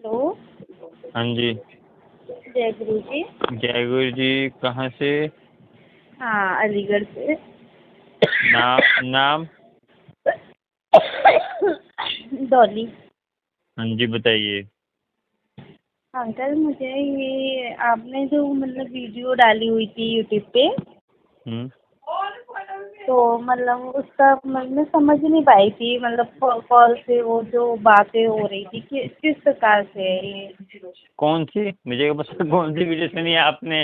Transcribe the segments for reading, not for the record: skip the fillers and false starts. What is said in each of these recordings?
Hello. हाँ जी। जय गुरु जी। जय गुरु जी। कहाँ से? हाँ, अलीगढ़ से। नाम? डॉली। हाँ जी, बताइए। अंकल, मुझे ये आपने जो मतलब वीडियो डाली हुई थी यूट्यूब पे, हम्म। तो मतलब उसका मतलब मैं समझ नहीं पाई थी, मतलब कॉल से वो जो बातें हो रही थी कि किस प्रकार से है ये। कौन सी? मुझे क्या पता कौन सी वीडियो सुनी है आपने?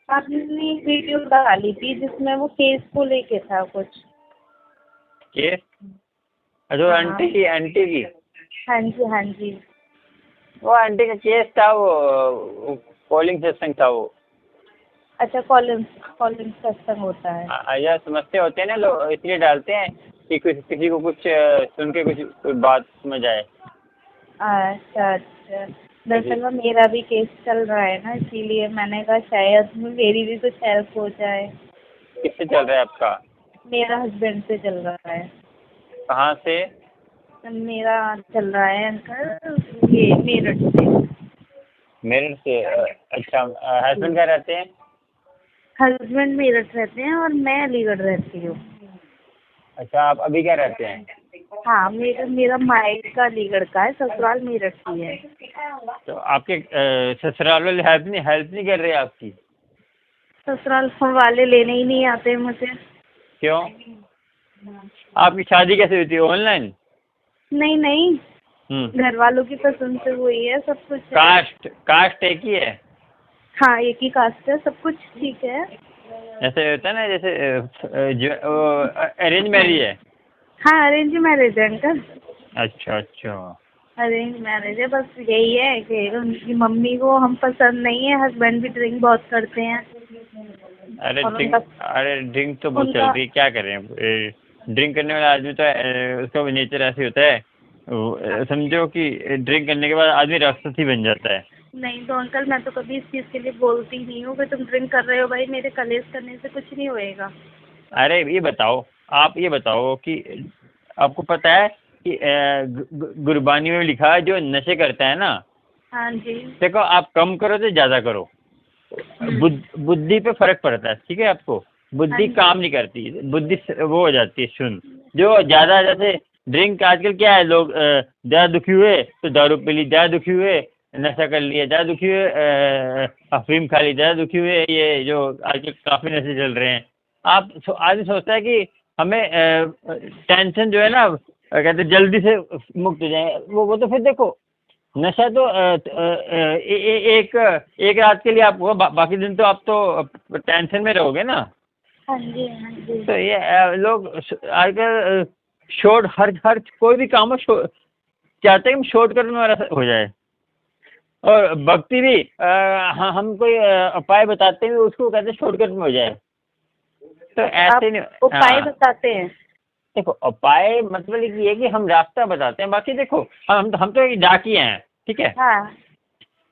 आपने वीडियो डाली थी जिसमें वो केस को लेके था कुछ। केस? अच्छा, वो हाँ। आंटी की। हाँ जी, हाँ जी। वो आंटी का केस था, वो कॉलिंग सेशन था वो। अच्छा, कॉलिंग कॉलिंग सत्संग होता है। या समझते होते हैं ना लोग, इसलिए डालते हैं कि किसी को कुछ सुन के कुछ बात समझ आए। अच्छा अच्छा। दरअसल में मेरा भी केस चल रहा है ना, इसीलिए मैंने कहा शायद मेरी भी कुछ हेल्प हो जाए। किससे चल रहा है आपका? मेरा हस्बैंड से चल रहा है। कहाँ से? मेरा चल रहा है अंकल, ये मेरठ से। मेरठ से? अच्छा। हस्बैंड कहाँ रहते हैं? हस्बैंड मेरठ रहते हैं और मैं अलीगढ़ रहती हूँ। अच्छा, आप अभी क्या रहते हैं? हाँ, मेरा मेरा मायका अलीगढ़ का है, ससुराल मेरठ की है। तो आपके ससुराल वाले हेल्प नहीं कर रहे आपकी? ससुराल वाले लेने ही नहीं आते मुझे। क्यों? आपकी शादी कैसे हुई थी? ऑनलाइन? नहीं नहीं, हम्म। घर वालों की पसंद से हुई है, सब कुछ है। कास्ट एक ही है? हाँ, एक ही कास्ट है, सब कुछ ठीक है। ऐसे होता है ना, जैसे जो अरेंज मैरिज है? हाँ, अरेंज मैरिज है अंकल। अच्छा अच्छा। अरेंज मैरिज है, बस यही है कि उनकी मम्मी को हम पसंद नहीं है, हस्बैंड भी ड्रिंक बहुत करते हैं। और अरे ड्रिंक तो बहुत चल उनका रही है, क्या करें? ड्रिंक करने वाला आदमी तो उसका नेचर ऐसे होता है। समझो कि ड्रिंक करने के बाद आदमी राक्षस ही बन जाता है। नहीं तो अंकल, मैं तो कभी इस चीज़ के लिए बोलती नहीं हूँ कि तुम ड्रिंक कर रहे हो, भाई मेरे कलेश करने से कुछ नहीं होएगा। अरे आप ये बताओ कि आपको पता है कि गुरबानी में लिखा है, जो नशे करता है ना, हाँ जी। देखो आप कम करो तो ज़्यादा करो, बुद्धि पे फर्क पड़ता है, ठीक है आपको? हाँ बुद्धि जी। काम नहीं करती, बुद्धि वो हो जाती है शून्य। जो ज़्यादा, जैसे ड्रिंक आजकल क्या है, लोग ज़्यादा दुखी हुए तो दारू पी ली, ज़्यादा दुखी हुए नशा कर लिया, ज़्यादा दुखी हुए अफीम खा ली, ज़्यादा दुखी हुए ये जो आजकल काफ़ी नशे चल रहे हैं। आदमी सोचता है कि हमें टेंशन जो है ना, कहते हैं जल्दी से मुक्त हो जाए, वो तो फिर देखो, नशा तो एक एक रात के लिए आप हुआ, बाकी दिन तो आप तो टेंशन में रहोगे ना। हाँ जी। हाँ जी। तो ये लोग आजकल शॉर्ट, हर हर कोई भी काम हो, चाहते हैं कि शॉर्टकट में हमारा हो जाए। और भक्ति भी हम कोई उपाय बताते हैं, उसको कहते हैं शॉर्टकट में हो जाए। तो आप ऐसे नहीं। उपाय हाँ, बताते हैं? देखो उपाय मतलब ये है कि हम रास्ता बताते हैं, बाकी देखो हम तो एक डाकिया हैं, ठीक है? हाँ।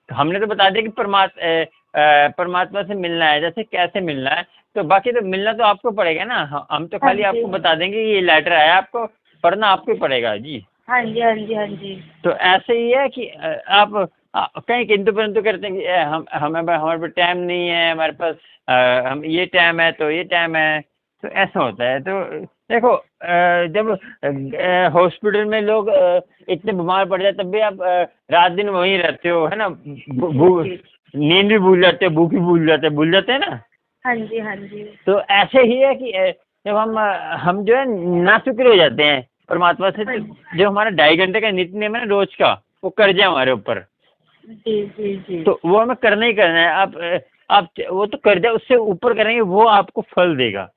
हमने तो बता दिया कि परमात्मा से मिलना है, जैसे कैसे मिलना है, तो बाकी तो मिलना तो आपको पड़ेगा ना। हम तो हाँ खाली जी। आपको बता देंगे कि ये लेटर आया, आपको पढ़ना आपको ही पड़ेगा जी। हाँ जी। हाँ जी। हाँ जी। तो ऐसे ही है कि आप कहीं किंतु परंतु करते हैं कि हमारे पास टाइम नहीं है, हमारे पास हम ये टाइम है तो ये टाइम है, तो ऐसा होता है। तो देखो जब हॉस्पिटल में लोग इतने बीमार पड़ जाए, तब भी आप रात दिन वहीं रहते हो, है ना? नींद भी भूल जाते हो, भूख भी भूल जाते हैं ना। हाँ जी। हाँ जी। तो ऐसे ही है कि जब हम जो है नाशुक्र हो जाते हैं परमात्मा से, तो जो हमारा 2.5 घंटे का नित्य नियम है ना रोज का, वो कर जाए हमारे ऊपर, जी जी जी। तो वो हमें करना ही करना है। आप वो तो कर जाए, उससे ऊपर करेंगे वो आपको फल देगा।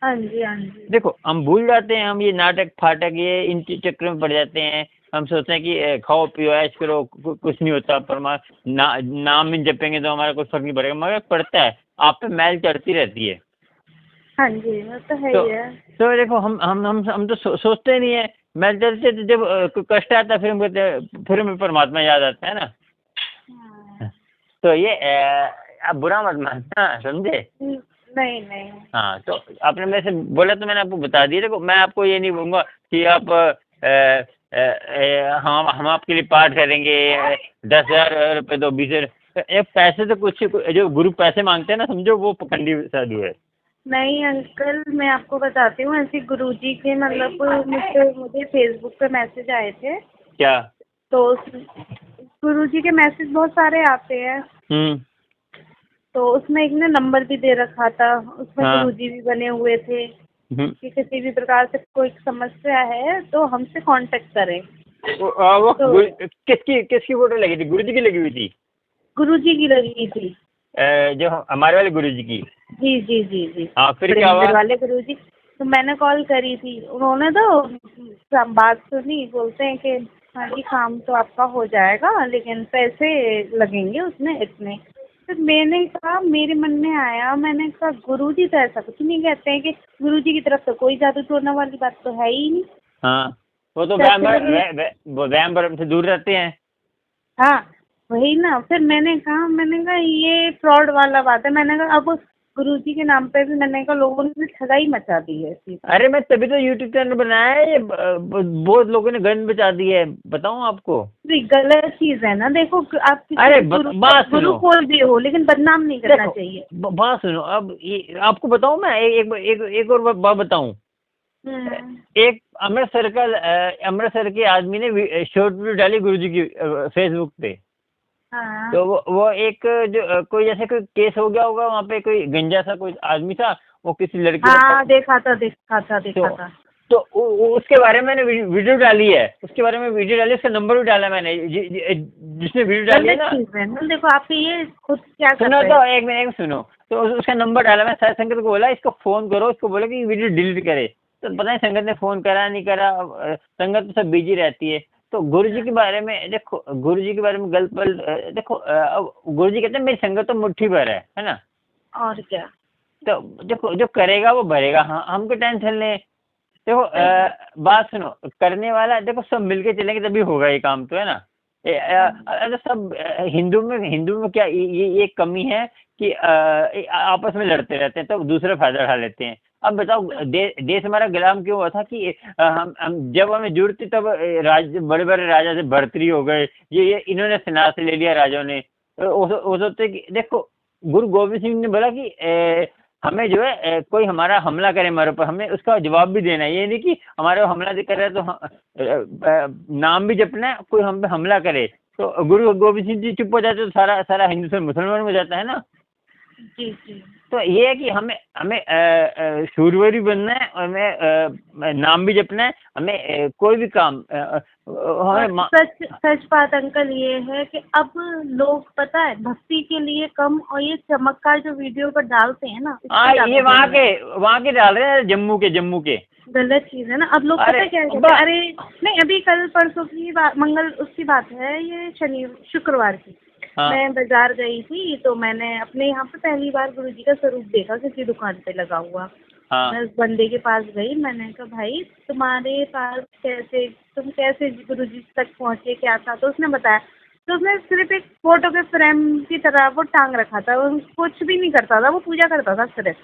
हाँ जी। हाँ जी। देखो हम भूल जाते हैं, हम ये नाटक फाटक ये इन चक्कर में पड़ जाते हैं। हम सोचते हैं कि खाओ पियो ऐश करो, कुछ नहीं होता, नाम भी जपेंगे तो हमारा कुछ फर्क नहीं पड़ेगा, मगर पड़ता है, आप पे मैल चढ़ती रहती है। हाँ जी, वो तो है तो ही है। तो देखो हम तो सोचते ही नहीं है। मैं चलते तो जब कोई कष्ट आता है, फिर हम कहते हैं, फिर हमें परमात्मा याद आता है ना। हाँ। तो ये आप बुरा मत मानना, समझे? नहीं नहीं। हाँ, तो आपने मेरे से बोला तो मैंने आपको बता दिया। देखो मैं आपको ये नहीं बोलूँगा कि आप हम आपके लिए पाठ करेंगे, 10,000 रुपये दो, 20,000। एक पैसे तो कुछ जो गुरु पैसे मांगते हैं ना, समझो वो पखंडी साधु है। नहीं अंकल, मैं आपको बताती हूँ, ऐसे गुरुजी के मतलब मुझे फेसबुक पे मैसेज आए थे। क्या? तो गुरुजी के मैसेज बहुत सारे आते हैं, तो उसमें एक ने नंबर भी दे रखा था, उसमें हाँ। गुरुजी भी बने हुए थे हम्म। कि किसी भी प्रकार से कोई समस्या है तो हमसे कांटेक्ट करें। वो तो किसकी किसकी फोटो लगी थी? गुरुजी की लगी हुई थी? गुरुजी की लगी थी। जो हमारे वाले गुरुजी की? जी जी जी जी, हाँ, फिर क्या हुआ? प्रेमनगर वाले गुरुजी। तो मैंने कॉल करी थी, उन्होंने तो बात सुनी, बोलते हैं कि हाँ जी काम तो आपका हो जाएगा लेकिन पैसे लगेंगे उसमें इतने। फिर मैंने कहा, मेरे मन में आया, मैंने कहा गुरुजी तो ऐसा कुछ नहीं कहते हैं, कि गुरुजी की तरफ से कोई जादू टोना वाली बात तो है ही नहीं। हाँ, वो तो वहम भरम से दूर रहते हैं। हाँ वही ना, फिर मैंने कहा ये फ्रॉड वाला बात है। मैंने कहा अब गुरुजी के नाम पे भी मैंने कहा लोगों ने ठगाई मचा दी है इसी पे। अरे मैं तभी तो यूट्यूब चैनल बनाया है, ये बहुत लोगों ने गंद बचा दी है, बताऊं आपको? ये गलत चीज है ना, देखो आप अरे किसी बात गुरु सुनो। कोई भी हो लेकिन बदनाम नहीं करना देखो, चाहिए। बात सुनो, अब आपको बताऊं मैं, एक और बात बताऊं। एक अमृतसर के आदमी ने शॉर्ट वीडियो डाली गुरुजी की फेसबुक पे। हाँ तो वो एक जो कोई जैसे कोई केस हो गया होगा वहाँ पे, कोई गंजा सा कोई आदमी था, वो किसी लड़की हाँ, देखा था। तो उसके बारे में मैंने वीडियो डाली है, उसके बारे में वीडियो डाली, उसका नंबर भी डाला मैंने, जिसने वीडियो डाली है ना। चीज है ना, देखो आप ये खुद क्या कर सुनो रहे तो, हैं। एक मिनट सुनो। तो उसका नंबर डाला मैं, साथ संगत को बोला इसको फोन करो, इसको बोला कि वीडियो डिलीट करे। तो पता नहीं संगत ने फोन करा नहीं करा, संगत तो सब बिजी रहती है। तो गुरुजी के बारे में देखो, गुरुजी के बारे में गलत देखो, गुरुजी कहते हैं मेरी संगत तो मुट्ठी भर है ना। और क्या। तो देखो, जो करेगा वो भरेगा, हाँ हमको टेंशन ले। देखो बात सुनो, करने वाला देखो सब मिलके चलेंगे तभी होगा ये काम, तो है ना। अगर सब हिंदू में क्या ये एक कमी है कि आपस में लड़ते रहते हैं, तो दूसरे फायदा उठा लेते हैं। अब बताओ, देश हमारा गुलाम क्यों हुआ था कि हम जब हमें जरूरत थी तब बड़े बड़े राजा से भर्तरी हो गए, ये इन्होंने सन्यास ले लिया राजाओं ने। हो सकता है कि देखो, गुरु गोविंद सिंह ने बोला कि हमें जो है कोई हमारा हमला करे हमारे ऊपर, हमें उसका जवाब भी देना है। ये नहीं कि हमारे हमला कर रहा है तो नाम भी जपना है, कोई हम पे हमला करे तो गुरु गोविंद सिंह जी चुप हो जाते तो सारा सारा हिंदुस्तान मुसलमान हो जाता है ना। जी जी। तो ये है कि हमें शूरवीर भी बनना है, हमें नाम भी जपना है, हमें कोई भी काम हमें सच बात अंकल ये है कि अब लोग पता है भक्ति के लिए कम, और ये चमत्कार जो वीडियो पर डालते हैं ना, ये वहाँ के डाल रहे हैं, जम्मू के गलत चीज है ना। अब लोग पता क्या कहते हैं, अरे नहीं अभी कल परसों की बात, मंगल उसकी बात है, ये शुक्रवार की। हाँ। मैं बाजार गई थी तो मैंने अपने यहाँ पे पहली बार गुरुजी का स्वरूप देखा किसी दुकान पे लगा हुआ। हाँ। मैं उस बंदे के पास गई, मैंने कहा भाई तुम्हारे पास तुम कैसे गुरुजी तक पहुँचे, क्या था? तो उसने बताया, तो उसने सिर्फ एक फोटो के फ्रेम की तरह वो टांग रखा था, वो कुछ भी नहीं करता था, वो पूजा करता था सिर्फ,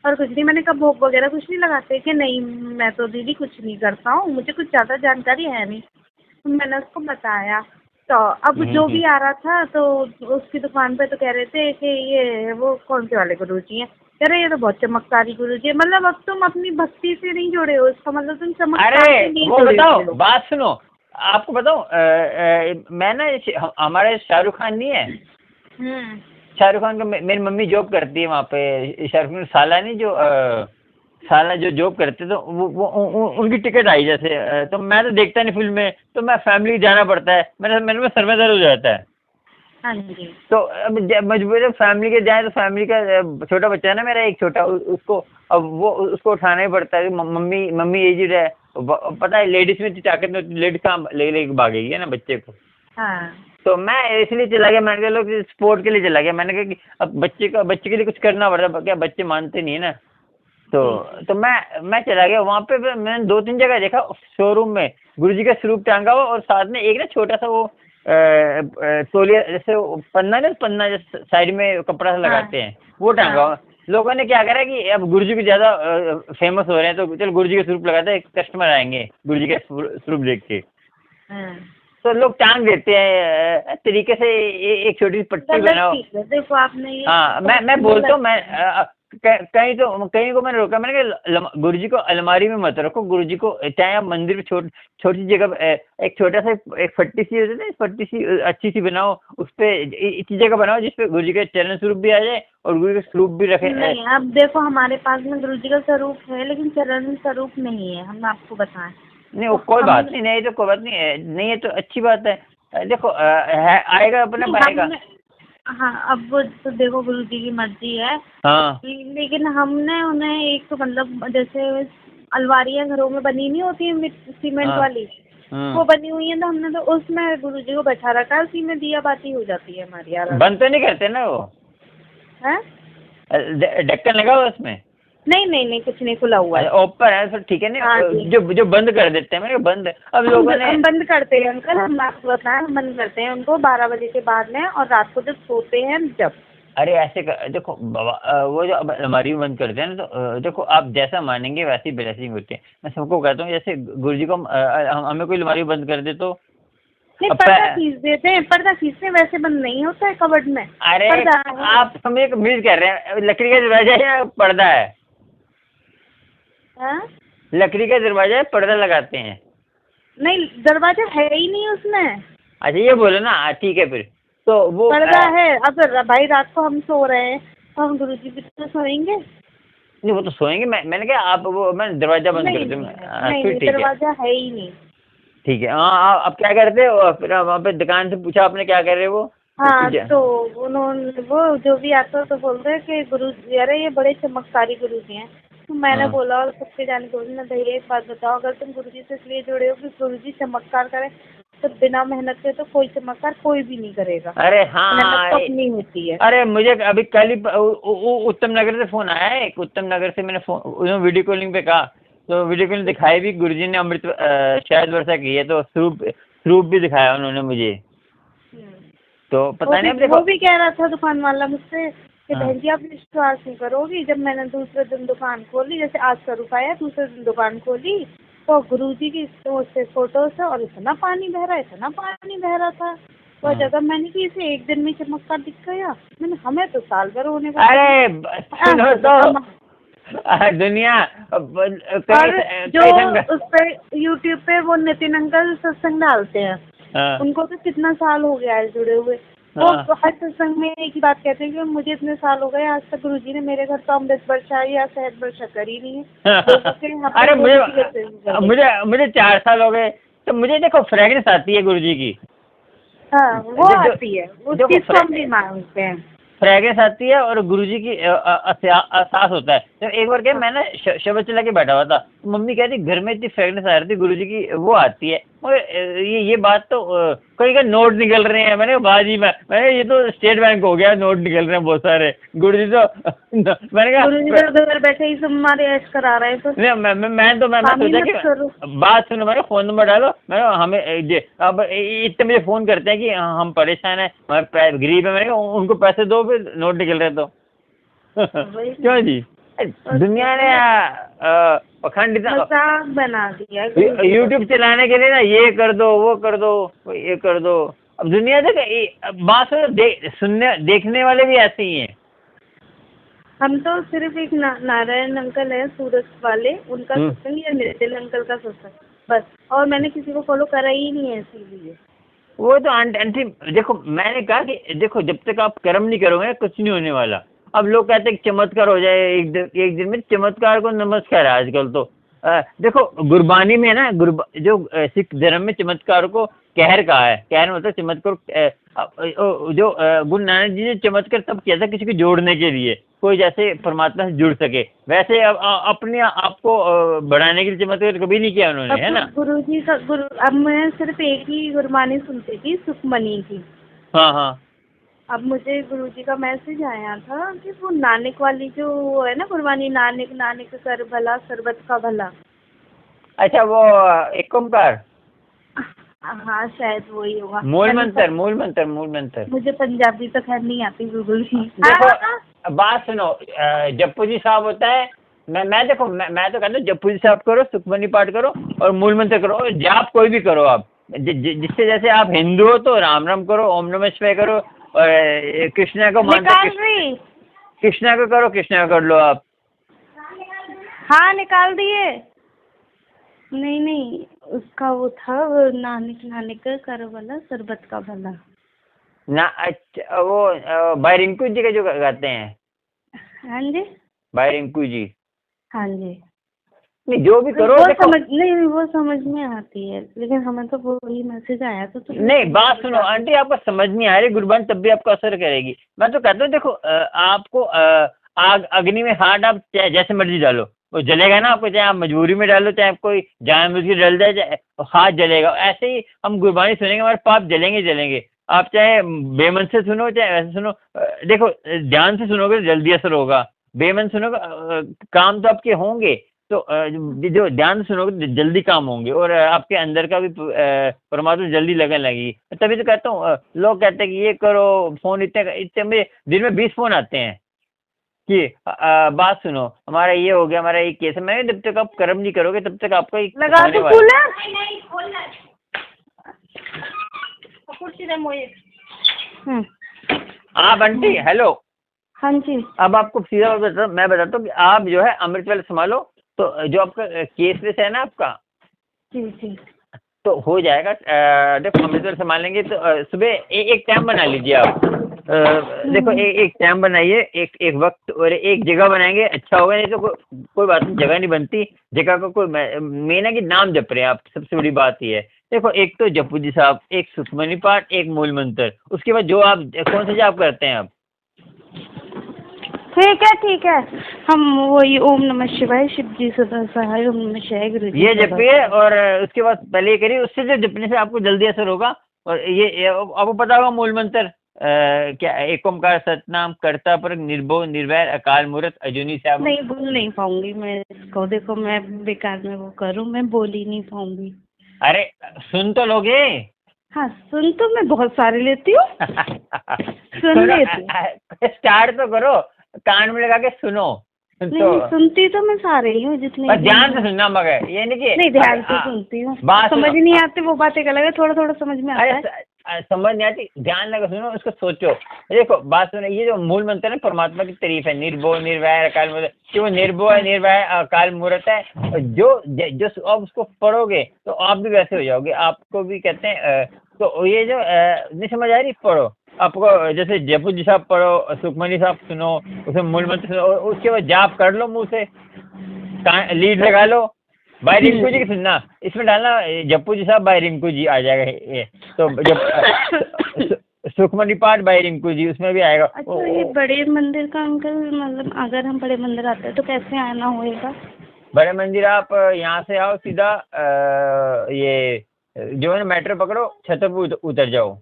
और कुछ नहीं। मैंने कहा भोग वगैरह कुछ नहीं लगाते? कि नहीं मैं तो दीदी कुछ नहीं करता हूँ, मुझे कुछ ज़्यादा जानकारी है नहीं। तो मैंने उसको बताया, तो अब जो भी आ रहा था तो उसकी दुकान पे तो कह रहे थे कि ये वो कौन से वाले गुरुजी हैं, कह रहे ये तो बहुत चमत्कारी गुरुजी है। मतलब अब तुम अपनी भक्ति से नहीं जुड़े हो, इसका मतलब तुम चमत्कार से नहीं जुड़े हो। वो बताओ, बात सुनो, आपको बताऊं, मैं ना, हमारे शाहरुख खान नहीं है, शाहरुख खान का मेरी मम्मी जॉब करती है वहाँ पे, शाहरुख खान साला जो जॉब करते, तो वो उनकी टिकट आई जैसे, तो मैं तो देखता नहीं फिल्म में, तो मैं फैमिली जाना पड़ता है, मेरे सर में दर्द हो जाता है। हाँ जी। तो अब मजबूरी फैमिली के जाए, तो फैमिली का छोटा बच्चा है ना मेरा, एक छोटा, उसको उठाना ही पड़ता है। मम्मी एजिड है, पता है लेडीज में ताकत नहीं होती, लेडीज काम ले भागेगी है ना बच्चे को। हाँ। तो मैं इसलिए चला गया, मैंने कहा लोग स्पोर्ट के लिए चला गया, मैंने कहा कि अब बच्चे के लिए कुछ करना पड़ता है, क्या बच्चे मानते नहीं है ना। तो मैं चला गया वहाँ पे, मैंने 2-3 जगह देखा शोरूम में गुरुजी का स्वरूप टांगा हुआ, और साथ में एक ना छोटा सा वो तौलिया जैसे पन्ना जैसे साइड में कपड़ा सा लगाते हैं, वो टांगा हुआ। लोगों ने क्या करा कि अब गुरुजी को ज्यादा फेमस हो रहे हैं, तो चल गुरुजी का स्वरूप लगाते हैं, कस्टमर आएंगे गुरुजी का स्वरूप देख के। हाँ। तो लोग टांग देते हैं तरीके से, एक छोटी सी पट्टी बनाओ। देखो आपने ये, हाँ, मैं बोलता हूँ, मैं कहीं को मैंने रोका, मैंने कहा गुरुजी को अलमारी में मत रखो, गुरुजी को चाहे आप मंदिर में छोटी जगह एक छोटा सा एक फट्टी सी होती है ना, फट्टी सी अच्छी सी बनाओ, उस पे इतनी जगह बनाओ जिसपे गुरुजी का चरण स्वरूप भी आ जाए और गुरु का स्वरूप भी रखे। नहीं, अब देखो हमारे पास में गुरुजी का स्वरूप है लेकिन चरण स्वरूप नहीं है, हम आपको बताएं। नहीं वो कोई बात नहीं, नहीं तो कोई बात नहीं है, नहीं है तो अच्छी बात है। देखो आएगा अपना पाएगा। हाँ, अब वो तो देखो गुरुजी की मर्जी है। हाँ, लेकिन हमने उन्हें एक मतलब जैसे अलमारियाँ घरों में बनी नहीं होती है सीमेंट हाँ, वाली, वो बनी हुई है, तो हमने तो उसमें गुरुजी को बैठा रखा है, उसी में दिया बाती हो जाती है हमारी यार। बंद तो नहीं करते ना वो? है? ढक्कन लगा हुआ उसमें? नहीं नहीं नहीं, कुछ नहीं, खुला हुआ है। ऊपर है, फिर ठीक है। हाँ नहीं जो बंद कर देते हैं, मैंने बंद, अब लोगों ने हम बंद करते हैं अंकल, हम आपको बताएं, हम बंद करते हैं उनको 12 बजे के बाद में, और रात को जब सोते हैं जब। अरे ऐसे देखो बाबा, वो जो अब हमारी बंद करते हैं ना, तो देखो आप जैसा मानेंगे वैसी ब्लेसिंग होती है। मैं सबको कहता हूँ, जैसे गुरुजी को हमें कोई अलमारी बंद कर दे तो नहीं, पर्दा खींच देते हैं, पर्दा खींचते हैं, वैसे बंद नहीं होता है कबर्ड में। अरे आप हमें एक मिस कर रहे हैं, लकड़ी का दरवाजा है या पर्दा है? हाँ? लकड़ी का दरवाजा है, पर्दा लगाते हैं? नहीं, दरवाजा है ही नहीं उसमें। अच्छा ये बोलो ना, ठीक है फिर तो वो पर्दा है। अब भाई रात को हम सो रहे हैं तो हम गुरुजी भी तो सोएंगे। नहीं वो तो सोएंगे, मैंने कहा आप वो मैं दरवाजा बंद कर दूँ। नहीं, दरवाजा है ही नहीं। ठीक है। हाँ, आप क्या करते हो फिर? वहाँ पे दुकान से पूछा आपने क्या कर रहे हो वो? हाँ, तो उन्होंने वो जो भी आता है तो बोलते हैं कि गुरुजी, अरे ये बड़े चमत्कारी गुरुजी हैं। तो मैंने बोला, और सबके जाने गुरुजी ने, भैया एक बात बताओ, अगर तुम गुरुजी से इसलिए जुड़े हो कि गुरुजी चमत्कार करें, तो बिना मेहनत के तो कोई चमत्कार कोई भी नहीं करेगा। अरे हाँ, मेहनत तो अपनी होती है। अरे मुझे अभी कल ही उत्तम नगर से फोन आया है, एक उत्तम नगर से मैंने फोन, उन्होंने वीडियो कॉलिंग पे कहा, तो वीडियो कॉलिंग दिखाई भी, गुरुजी ने अमृत शायद वर्षा की है, तो स्वरूप भी दिखाया उन्होंने मुझे। तो पता नहीं, अब देखो वो भी कह रहा था दुकान वाला मुझसे कि बहन जी आप विश्वास नहीं करोगी, जब मैंने दूसरे दिन दुकान खोली, जैसे आज स्वरूप आया, दूसरे दिन दुकान खोली तो गुरुजी की उससे फोटो से, और इतना पानी बह रहा, इतना पानी बह रहा था वो जगह। मैंने कि इसे एक दिन में चमत्कार दिख गया, मैंने हमें तो साल भर होने का। अरे सुनो तो दुनिया जो उस पे यूट्यूब पे वो नितिन अंकल सत्संग डालते हैं, उनको तो कितना साल हो गया है जुड़े हुए। वो हर सत्संग में एक ही बात कहते हैं कि मुझे इतने साल हो गए, आज तक गुरुजी ने मेरे घर तो अमृत वर्षा या शहद वर्षा करी नहीं है। अरे मुझे 4 साल हो गए, तो मुझे देखो फ्रेगनेंस आती है गुरुजी की। हाँ, वो आती है, उसकी हम भी मांगते हैं। फ्रेगनेंस आती है और गुरुजी की एहसास होता है। तो एक बार क्या, मैं ना शब्द चला के बैठा हुआ था, तो मम्मी कहती घर में इतनी फ्रेगनेंस आ रही थी गुरुजी की, वो आती है। मगर ये बात तो कोई का नोट निकल रहे हैं, मैंने बाजी में, मैंने ये तो स्टेट बैंक हो गया, नोट निकल रहे हैं बहुत सारे। गुरुजी तो मैंने कहा गुरुजी तो घर बैठे ही हमारे ऐश करा रहे हैं। तो मैं सोचा कि बात सुनो, मैंने फोन नंबर डालो, मैं हमें अब इतने मुझे फोन करते हैं कि हम परेशान है, गरीब है, मैंने उनको पैसे दो, फिर नोट निकल रहे तो क्यों जी? दुनिया ने पखंड बना दिया यूट्यूब चलाने के लिए ना, ये कर दो, वो कर दो, ये कर दो। अब दुनिया बात सुनने देखने वाले भी ऐसे ही हैं। हम तो सिर्फ एक नारायण अंकल है सूरत वाले, उनका सत्संग या नितिन अंकल का सत्संग बस, और मैंने किसी को फॉलो करा ही नहीं है इसीलिए। वो तो आंटी देखो, मैंने कहा कि देखो जब तक आप कर्म नहीं करोगे कुछ नहीं होने वाला। अब लोग कहते हैं चमत्कार हो जाए एक दिन में, चमत्कार को नमस्कार है आजकल तो। देखो गुरबानी में ना, जो सिख धर्म में चमत्कार को कहर कहा है। कहर मतलब चमत्कार, जो गुरु नानक जी ने चमत्कार तब किया था किसी को जोड़ने के लिए, कोई जैसे परमात्मा से जुड़ सके, वैसे अब अपने आप को बढ़ाने के लिए चमत्कार कभी नहीं किया उन्होंने, है ना। गुरुजी का अब मैं सिर्फ एक ही गुरबानी सुनती थी, सुखमनी की। हाँ हाँ। अब मुझे गुरुजी का मैसेज आया था कि वो नानक वाली जो है ना गुरबानी, नानक नानक कर भला सर्बत का भला। अच्छा, वो एक ओंकार। हाँ शायद वही होगा। मूल मंत्र। मुझे पंजाबी तो खैर नहीं आती बिल्कुल ही। देखो बात सुनो, जप्पू जी साहब होता है, मैं देखो मैं तो कहता हूँ जप्पू जी साहब करो, सुखमनी पाठ करो और मूल मंत्र करो, जाप कोई भी करो आप, जिससे जैसे आप हिंदू हो तो राम राम करो, ओम नमः शिवाय करो, और कृष्णा को मानते निकाल रही। कृष्णा को करो, कृष्णा को कर लो आप। हाँ निकाल दिए। नहीं नहीं, उसका वो था वो नानक नानक करो वाला शरबत का वाला ना। अच्छा वो भाई रिंकू जी का जो गाते हैं। हाँ जी। भाई रिंकू जी। हाँ जी। नहीं जो भी करो वो देखो। समझ नहीं, वो समझ में आती है, लेकिन हमें तो वही मैसेज आया था तो नहीं बात सुनो आंटी, आपको समझ नहीं आ रही गुरबानी तब भी आपको असर करेगी। मैं तो कहता हूँ देखो आपको आग अग्नि में हाथ आप जैसे मर्जी डालो वो जलेगा ना आपको, चाहे आप मजबूरी में डालो चाहे आप कोई जानबूझ के डाल दे, चाहे हाथ जलेगा। ऐसे ही हम गुरबानी सुनेंगे हमारे पाप जलेंगे जलेंगे। आप चाहे बेमन से सुनो चाहे वैसे सुनो, देखो ध्यान से सुनोगे तो जल्दी असर होगा, बेमन सुनोगे काम तो आपके होंगे, तो जो ध्यान से सुनोगे तो जल्दी काम होंगे, और आपके अंदर का भी परमात्मा जल्दी लगने लगेगी। तभी तो कहता हूँ लोग कहते हैं कि ये करो फोन इतने इतने, मुझे दिन में 20 फोन आते हैं कि बात सुनो हमारा ये हो गया, हमारा ये केस है। मैंने जब तक आप कर्म नहीं करोगे तब तक आपका लगा तो आप आंटी हेलो। हाँ जी। अब आपको सीधा मैं बताता हूँ कि आप जो है अमृत वाले संभालो, तो जो आपका केस वेस है ना आपका, जी जी तो हो जाएगा। देखो अमृत वाले संभाल लेंगे तो सुबह एक टाइम बना लीजिए आप। देखो एक टाइम बनाइए, एक वक्त और एक जगह बनाएंगे अच्छा होगा। नहीं तो कोई बात नहीं, जगह नहीं बनती, जगह का कोई मेन है कि नाम जप रहे हैं आप, सबसे बड़ी बात ये है। देखो एक तो जपू जी साहब, एक सुखमनी पाठ, एक मूल मंत्र, उसके बाद जो आप कौन सा जाप करते हैं आप? ठीक है। हम वही ओम नमः शिवाय, शिव जी सदा सहाय, ओम नमः शिवाय, गुरु जी ये जपिए, और उसके बाद पहले ये करिए, उससे जो जपने से आपको जल्दी असर होगा। और ये आपको पता होगा मूल मंत्र क्या? एक ओंकार सतनाम कर्ता पर निर्भो निर्वैर अकाल मूर्त अजूनी से। आप नहीं बोल नहीं पाऊंगी मैं इसको, देखो मैं बेकार में वो करूँ, मैं बोल ही नहीं पाऊंगी। अरे सुन तो लोगे? हाँ सुन तो मैं बहुत सारे लेती हूँ। सुन लेती हूँ। स्टार्ट तो करो, कान में लगा के सुनो। नहीं सुनती तो मैं सारे ही हूँ जितने। ध्यान से सुनना, मगर ये नहीं कि नहीं ध्यान से सुनती हूँ, समझ नहीं आती वो बात एक अलग है, थोड़ा थोड़ा समझ में आता है। समझ नहीं आती, ध्यान लगा सुनो, उसको सोचो। देखो बात सुनो, ये जो मूल मंत्र है परमात्मा की तारीफ है, निर्भो निर्वैर अकाल मूर्त, कि वो निर्भो है, निर्वैर अकाल मूर्त है। जो आप उसको पढ़ोगे तो आप भी वैसे हो जाओगे, आपको भी कहते हैं। तो ये जो नहीं समझ आ रही, पढ़ो आपको, जैसे जपू जी साहब पढ़ो, सुखमनी साहब सुनो, उसमें मूल मंत्र सुनो, और उसके बाद जाप कर लो, मुंह से लीड लगा लो। भाई रिंकू जी की सुनना, इसमें डालना जप्पू जी साहब भाई रिंकू जी आ जाएगा ये। तो जब सुखमनी पाठ भाई रिंकू जी, उसमें भी आएगा। अच्छा ये बड़े मंदिर का अंकल, मतलब अगर हम बड़े मंदिर आते हैं तो कैसे आना होएगा? बड़े मंदिर आप यहाँ से आओ सीधा, ये जो है ना मेट्रो पकड़ो, छतरपुर उतर जाओ।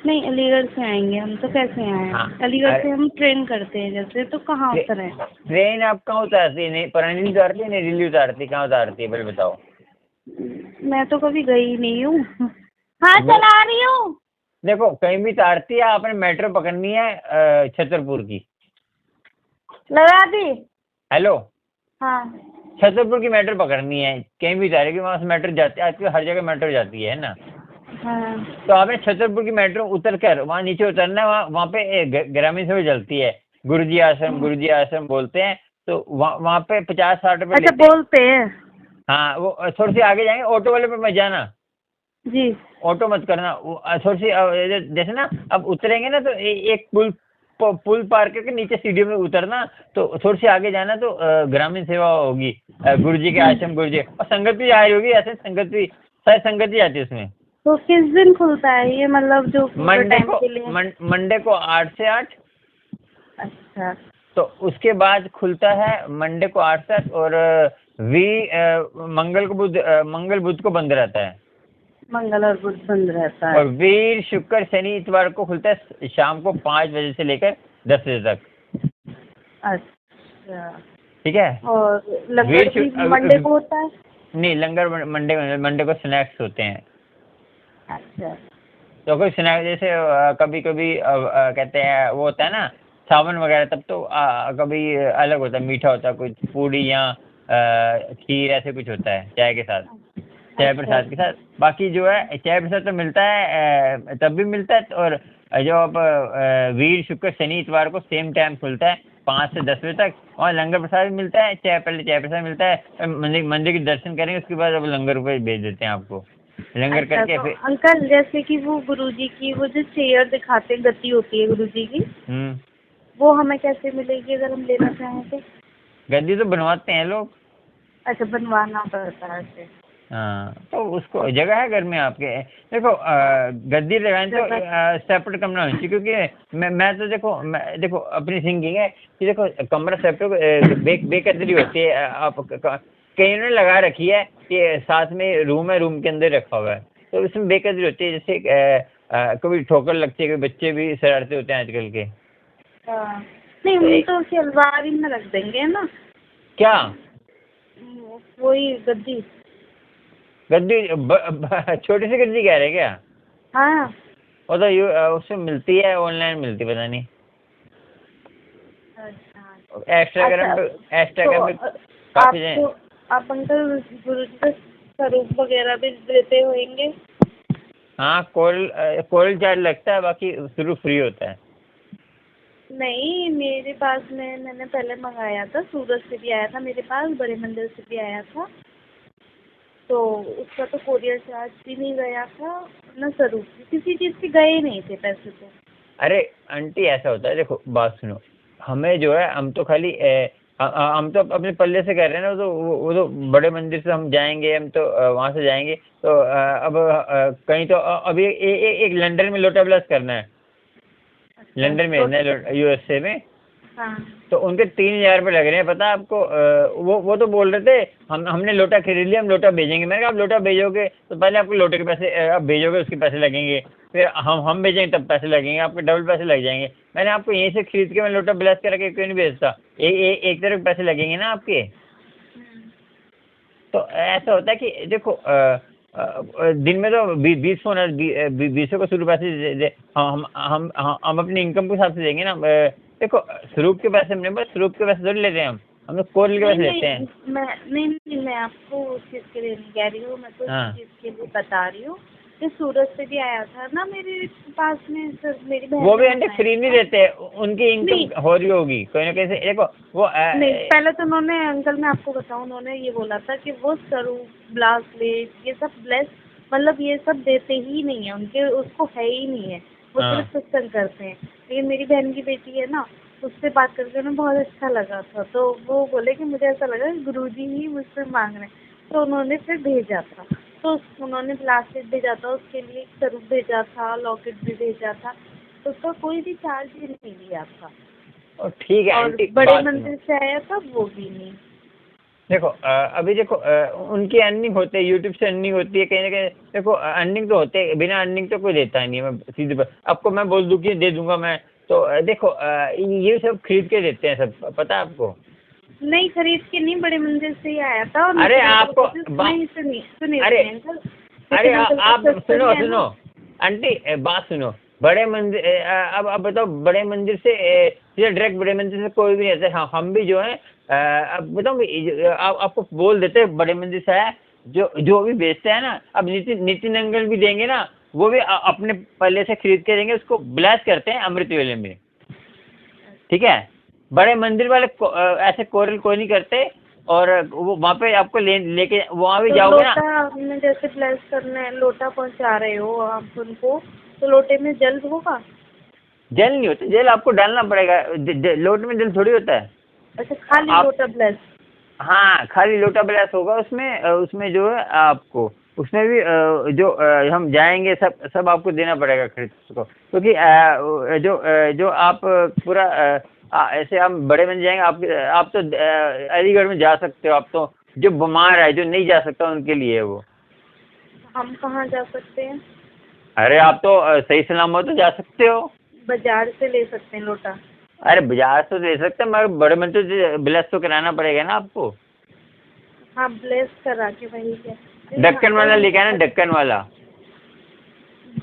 नहीं अलीगढ़ से आएंगे हम, तो कैसे आए? हाँ, अलीगढ़ से हम ट्रेन करते हैं जैसे, तो कहाँ उतरे? ट्रेन आप कहाँ उतारती है? नहीं परानी उतारती है, नहीं दिल्ली उतारती है, कहाँ उतारती है पहले बताओ? मैं तो कभी गई नहीं हूँ। हाँ चला रही हूँ। देखो कहीं भी उतारती है, आपने मेट्रो पकड़नी है छतरपुर की। लगा दी। हेलो। हाँ छतरपुर की मेट्रो पकड़नी है, कहीं भी उतारेगी, वहाँ से मेट्रो जाती है, आजकल हर जगह मेट्रो जाती है ना। हाँ। तो आपने छतरपुर की मेट्रो उतर कर वहाँ नीचे उतरना है, वहाँ पे ग्रामीण सभा चलती है, गुरुजी आश्रम बोलते हैं, तो वहाँ पे 50-60 रुपये। अच्छा बोलते हैं? हाँ वो थोड़ी सी आगे जाएंगे, ऑटो वाले पे मत जाना जी, ऑटो मत करना, थोड़ी सी जैसे ना अब उतरेंगे ना तो एक पुल पार करके नीचे सीढ़ियों में उतरना, तो थोड़ी सी आगे जाना तो ग्रामीण सेवा होगी, गुरुजी के आश्रम, गुरुजी और संगत भी आ रही होगी, ऐसे संगत भी शायद संगत ही आती है उसमें। तो किस दिन खुलता है ये, मतलब जो मंडे को 8 से 8। अच्छा। तो उसके बाद खुलता है मंडे को 8 से 8, और मंगल बुध को बंद रहता है। मंगल और बुध बंद रहता है। और वीर शुक्र शनि इतवार को खुलता है शाम को 5 बजे से लेकर 10 बजे तक। अच्छा ठीक है। और लंगर भी मंडे को होता है? नहीं लंगर मंडे को स्नैक्स होते हैं। अच्छा। तो कोई स्नैक्स जैसे कभी कभी कहते हैं वो होता है ना सावन वगैरह, तब तो कभी अलग होता है, मीठा होता है, कुछ पूड़ी या खीर ऐसे कुछ होता है चाय के साथ। चाय प्रसाद के साथ। बाकी जो है चाय प्रसाद तो मिलता है तब भी मिलता है, और जो आप वीर शुक्र शनि इतवार को सेम टाइम खुलता है 5 से 10 बजे तक, और लंगर प्रसाद भी मिलता है। पहले चाय प्रसाद मिलता है, मंदिर के दर्शन करेंगे उसके बाद अब लंगर रुपये भेज देते हैं आपको, लंगर अच्छा, करके तो फिर। अंकल जैसे कि वो गुरुजी की वो जो चेयर दिखाते हैं, गद्दी होती है गुरुजी की, वो हमें कैसे मिलेगी अगर हम लेना चाहें तो? गद्दी तो बनवाते हैं लोग। अच्छा, बनवाना पड़ता है ऐसे? हाँ, तो उसको जगह है घर में आपके? देखो गद्दी लगाएं तो सेपरेट कमरा होना चाहिए, क्योंकि मैं तो देखो अपनी थिंकिंग है कि देखो कमरा सेपरेट बेकदरी होती है। आप कहीं ने लगा रखी है कि साथ में रूम है, रूम के अंदर रखा हुआ है, तो इसमें बेकदरी होती है। जैसे कभी ठोकर लगती है, कभी बच्चे भी शरारते होते हैं आजकल के। नहीं, हम तो उसे अलमारी में रख देंगे ना। क्या? वही गद्दी छोटी सी गद्दी कह रहे क्या? हाँ। वो तो उसमें मिलती है, ऑनलाइन मिलती, पता नहीं। अच्छा, एक्स्ट्रा ग्राम काफी है। आप अंकल गुरुजी का स्वरूप वगैरह भी देते होंगे? हाँ, कॉल चार्ज लगता है, बाकी शुरू फ्री होता है। नहीं, मेरे पास में मैंने पहले मंगाया था, सूरत से भी आया था मेरे पास, बड़े मंदिर से भी आया था, तो उसका तो कोरियर चार्ज भी नहीं गया था ना, स्वरूप किसी चीज़ के गए नहीं थे पैसे तो। अरे आंटी, ऐसा होता है, देखो बात सुनो, हमें जो है हम तो खाली हम तो अपने पल्ले से कर रहे हैं ना, तो वो तो बड़े मंदिर से हम जाएंगे, हम तो वहाँ से जाएंगे, तो अब कहीं तो अभी एक लंदन में लोटा ब्लास्ट करना है। अच्छा, लंदन में है, यूएसए में। हाँ। तो उनके 3,000 रुपये लग रहे हैं, पता है आपको? वो तो बोल रहे थे हमने लोटा खरीद लिया, हम लोटा भेजेंगे। मैंने कहा आप लोटा भेजोगे तो पहले आपको लोटे के पैसे आप भेजोगे, उसके पैसे लगेंगे, फिर हम भेजेंगे तब पैसे लगेंगे, आपके डबल पैसे लग जाएंगे। मैंने आपको यहीं से खरीद के मैं लोटा ब्लेस करके क्यों नहीं भेजता? एक तरफ पैसे लगेंगे ना आपके। तो ऐसा होता है कि देखो दिन में तो 20 फोन 20 को शुरू पैसे हम अपनी इनकम के हिसाब से देंगे ना। देखो स्वरूप के पैसे हमने, बस स्वरूप के पैसे थोड़ी लेते हैं हम लोग कोरल के पैसे लेते हैं। मैं आपको उस चीज़ के लिए नहीं कह रही हूँ, मैं तो हाँ। उस चीज़ के लिए बता रही हूँ कि सूरत से भी आया था ना मेरे पास में, सर मेरी बहन वो भी आंटी फ्री नहीं देते, उनकी इनकम हो रही होगी कोई ना कहीं से। देखो वो नहीं, पहले तो उन्होंने, अंकल मैं आपको बताऊं, उन्होंने ये बोला था कि वो स्वरूप ब्लासलेट ये सब ब्लेस मतलब ये सब देते ही नहीं है, उनके उसको है ही नहीं है, वो सिर्फ सत्संग करते हैं। लेकिन मेरी बहन की बेटी है ना, उससे बात करके उन्हें बहुत अच्छा लगा था, तो वो बोले कि मुझे ऐसा लगा कि गुरुजी ही मुझसे मांग रहे हैं, तो उन्होंने फिर भेजा था। तो उन्होंने ब्लासलेट भेजा था, उसके लिए एक स्वरूप भेजा था, लॉकेट भी भेजा था, तो उसका कोई भी चार्ज ही नहीं लिया था। ठीक है, और बड़े मंदिर से आया था वो भी नहीं। देखो अभी देखो उनकी अर्निंग होती है, यूट्यूब से अर्निंग होती है कहीं ना कहीं। देखो अर्निंग तो होते है, बिना अर्निंग तो कोई देता ही नहीं है। मैं सीधे आपको मैं बोल दूँ कि दे दूंगा मैं, तो देखो ये सब खरीद के देते हैं सब, पता है आपको? नहीं, खरीद के नहीं, बड़े मंदिर से ही आया था। और अरे आपको नहीं, सुनिए अरे आप सुनो आंटी, बात सुनो। बड़े मंदिर अब बताओ, बड़े मंदिर से सीधा डायरेक्ट बड़े मंदिर से कोई भी नहीं आता। हाँ, हम भी जो है अब बताओ, आपको बोल देते हैं बड़े मंदिर से है, जो भी बेचते हैं ना, अब नितिन अंकल भी देंगे ना, वो भी अपने पल्ले से खरीद के देंगे, उसको ब्लेस करते हैं अमृत वेले में, ठीक है? बड़े मंदिर वाले ऐसे कोरल कोई नहीं करते, और वो वहाँ पे आपको लेके वहाँ भी जाओगे ना। लोटा आपने जैसे ब्लेस करने लोटा पहुँचा रहे हो आप उनको, तो लोटे में जल होगा? जल नहीं होता, जल आपको डालना पड़ेगा, लोटे में जल थोड़ी होता है। अच्छा, खाली लोटा ब्लेस? हाँ, खाली लोटा ब्लेस होगा उसमें जो है आपको, उसमें भी जो हम जाएंगे सब आपको देना पड़ेगा खरीद को, क्योंकि जो आप पूरा ऐसे हम बड़े बन जाएंगे। आप तो अलीगढ़ में जा सकते हो, आप तो जो बीमार है, जो नहीं जा सकता, उनके लिए वो। हम कहाँ जा सकते हैं? अरे आप तो सही सलामत तो जा सकते हो, बाजार से ले सकते हैं लोटा। अरे बाजार से ले सकते हैं, मगर बड़े मंदिर से ब्लेस तो कराना पड़ेगा ना आपको। हाँ, ब्लेस करा के वही है। ढक्कन वाला लेके आना, ढक्कन वाला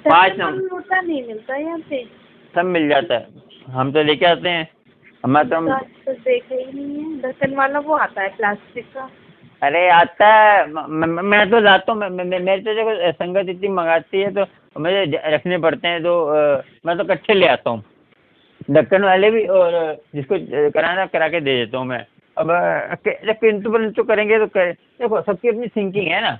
5 नंबर लोटा नहीं मिलता यहाँ पे? सब मिल जाता है, हम तो लेके आते हैं। हमारा तो देखा ही नहीं है ढक्कन वाला, वो आता है प्लास्टिक का। अरे आता है, मैं तो लाता हूँ, मेरे तो देखो संगत इतनी मंगाती है तो मुझे रखने पड़ते हैं, तो मैं तो इकट्ठे ले आता हूँ, ढक्कन वाले भी, और जिसको कराना करा के दे देता हूँ मैं। अब किंतु परंतु करेंगे तो देखो सबकी अपनी थिंकिंग है ना।